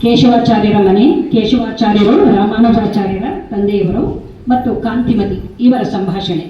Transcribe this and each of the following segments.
ಕೇಶವಾಚಾರ್ಯರ ಮನೆ, ಕೇಶವಾಚಾರ್ಯರು ರಾಮಾನುಜಾಚಾರ್ಯರ ತಂದೆಯವರು ಮತ್ತು ಕಾಂತಿಮತಿ ಇವರ ಸಂಭಾಷಣೆ.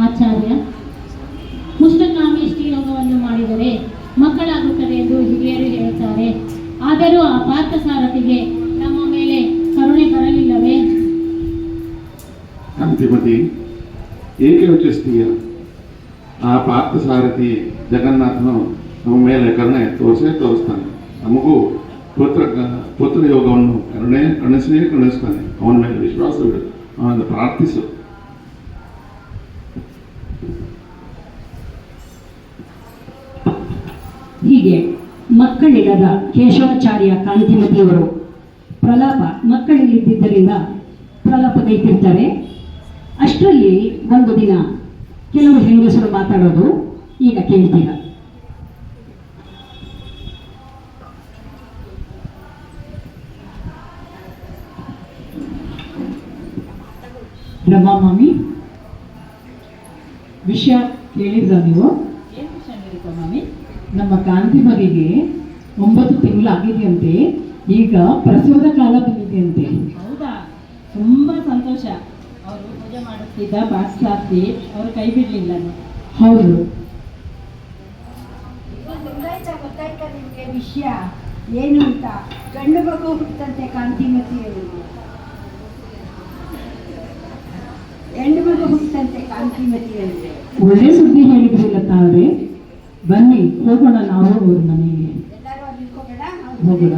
ಆಚಾರ್ಯ, ಮುಷ್ಟಕಾಮೇಷ್ಟಿ ಯೋಗವನ್ನು ಮಾಡಿದರೆ ಮಕ್ಕಳಾಗುತ್ತದೆ ಎಂದು ಹಿರಿಯರು ಹೇಳುತ್ತಾರೆ. ಆದರೂ ಆ ಪಾರ್ಥಸಾರಥಿಗೆ ನಮ್ಮ ಮೇಲೆ ಕರುಣೆ ಬರಲಿಲ್ಲವೇ? ಕಾಂತಿಮತಿ, ಏಕೆ ಯೋಚಿಸ್ತೀಯ? ಆ ಪಾರ್ಥಸಾರಥಿ ಜಗನ್ನಾಥನು ನಮ್ಮ ಮೇಲೆ ಕರುಣೆ ತೋರಿಸ್ತಾನೆ. ನಮಗೂ ಪುತ್ರ ಯೋಗವನ್ನು ಕರುಣಿಸ್ತಾನೆ. ಅವನ ಮೇಲೆ ವಿಶ್ವಾಸವಿಡು, ಅವನನ್ನು ಪ್ರಾರ್ಥಿಸು. ಹೀಗೆ ಮಕ್ಕಳಿಲ್ಲದ ಕೇಶವಾಚಾರ್ಯ ಕಾಂತಿಮತಿಯವರು ಪ್ರಲಾಪ ಮಕ್ಕಳಿಲ್ಲದಿದ್ದರಿಂದ ಪ್ರಲಾಪಗೈತಿರ್ತಾರೆ. ಅಷ್ಟರಲ್ಲಿ ಒಂದು ದಿನ ಕೆಲವು ಹೆಂಗಸರು ಮಾತಾಡೋದು ಈಗ ಕೇಳ್ತೀರ. ರಮಾ ಮಾಮಿ, ವಿಷಯ ಕೇಳಿದ್ರ ನೀವು? ಏನು ವಿಷಯ ಹೇಳಿಕ ಮಾಮಿ? ನಮ್ಮ ಕಾಂತಿಮರಿಗೆ 9 ತಿಂಗಳಾಗಿದೆಯಂತೆ. ಈಗ ಪ್ರಸವದ ಕಾಲ ಬಂದಿದೆಯಂತೆ. ಹೌದಾ? ತುಂಬಾ ಸಂತೋಷ. ಅವರು ಪೂಜೆ ಮಾಡುತ್ತಿದ್ದ ಪಾರ್ಥಸಾರಥಿ ಅವರು ಕೈ ಬಿಡಲಿಲ್ಲ. ಹೌದು. ಗೊತ್ತಾಯ್ತಾ ನಿಮಗೆ ವಿಷಯ ಏನು ಅಂತ? ಗಂಡು ಮಗು ಹುಟ್ಟಂತೆ ಕಾಂತಿಮತಿಯವರು, ಹೆಣ್ಣು ಮಗು ಹುಟ್ಟಂತೆ ಕಾಂತಿಮತಿಯಂತೆ. ಒಳ್ಳೆ ಸುದ್ದಿ ಹೇಳಿದ್ರಿಲ್ಲ ತಾವ್ರೆ. ಬನ್ನಿ ಹೋಗೋಣ ನಾವು ಅವ್ರ ಮನೆಗೆ. ಎಲ್ಲರೂ ಅಲ್ಲಿ ಹೋಗೋಣ. ಹೋಗೋಣ.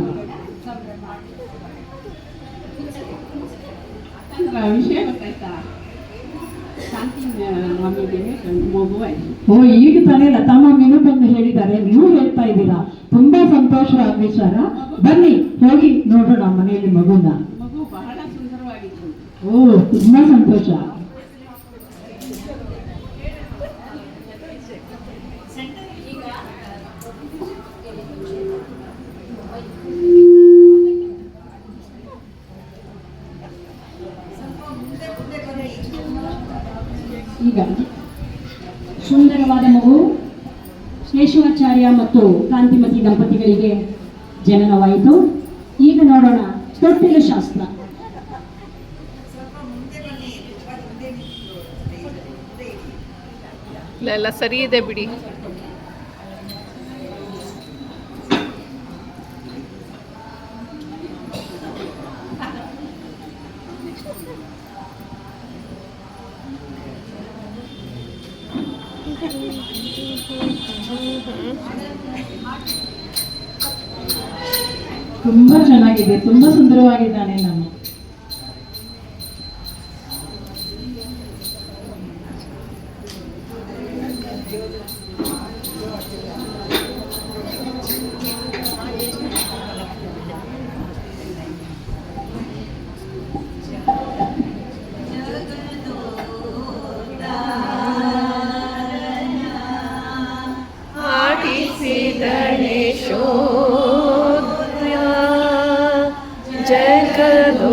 ವಿಷಯ ಗೊತ್ತಾಯ್ತಾ? ಶಾಂತಿ ಮಾಮಿಗೆ ಮಗು ಆಯ್ತು. ಓ, ಈಗ ತಾನೇ ಲತಾ ಮಾಮಿನೂ ಬಂದು ಹೇಳಿದ್ದಾರೆ, ನೀವು ಹೇಳ್ತಾ ಇದ್ದೀರಾ. ತುಂಬಾ ಸಂತೋಷ ವಿಚಾರ. ಬನ್ನಿ ಹೋಗಿ ನೋಡೋಣ ಮನೆಯಲ್ಲಿ ಮಗುನ. ಮಗು ಬಹಳ ಸುಂದರವಾಗಿತ್ತು. ಓ, ತುಂಬಾ ಸಂತೋಷ. ಈಗ ಸುಂದರವಾದ ಮಗು ಕೇಶವಾಚಾರ್ಯ ಮತ್ತು ಕಾಂತಿಮತಿ ದಂಪತಿಗಳಿಗೆ ಜನನವಾಯಿತು. ಈಗ ನೋಡೋಣ ತೊಟ್ಟಿಲು ಶಾಸ್ತ್ರ. ಎಲ್ಲ ಸರಿ ಇದೆ ಬಿಡಿ. ತುಂಬಾ ಚೆನ್ನಾಗಿದೆ, ತುಂಬಾ ಸುಂದರವಾಗಿದ್ದಾನೆ ನಮ್ಮ. ಜಗದೋ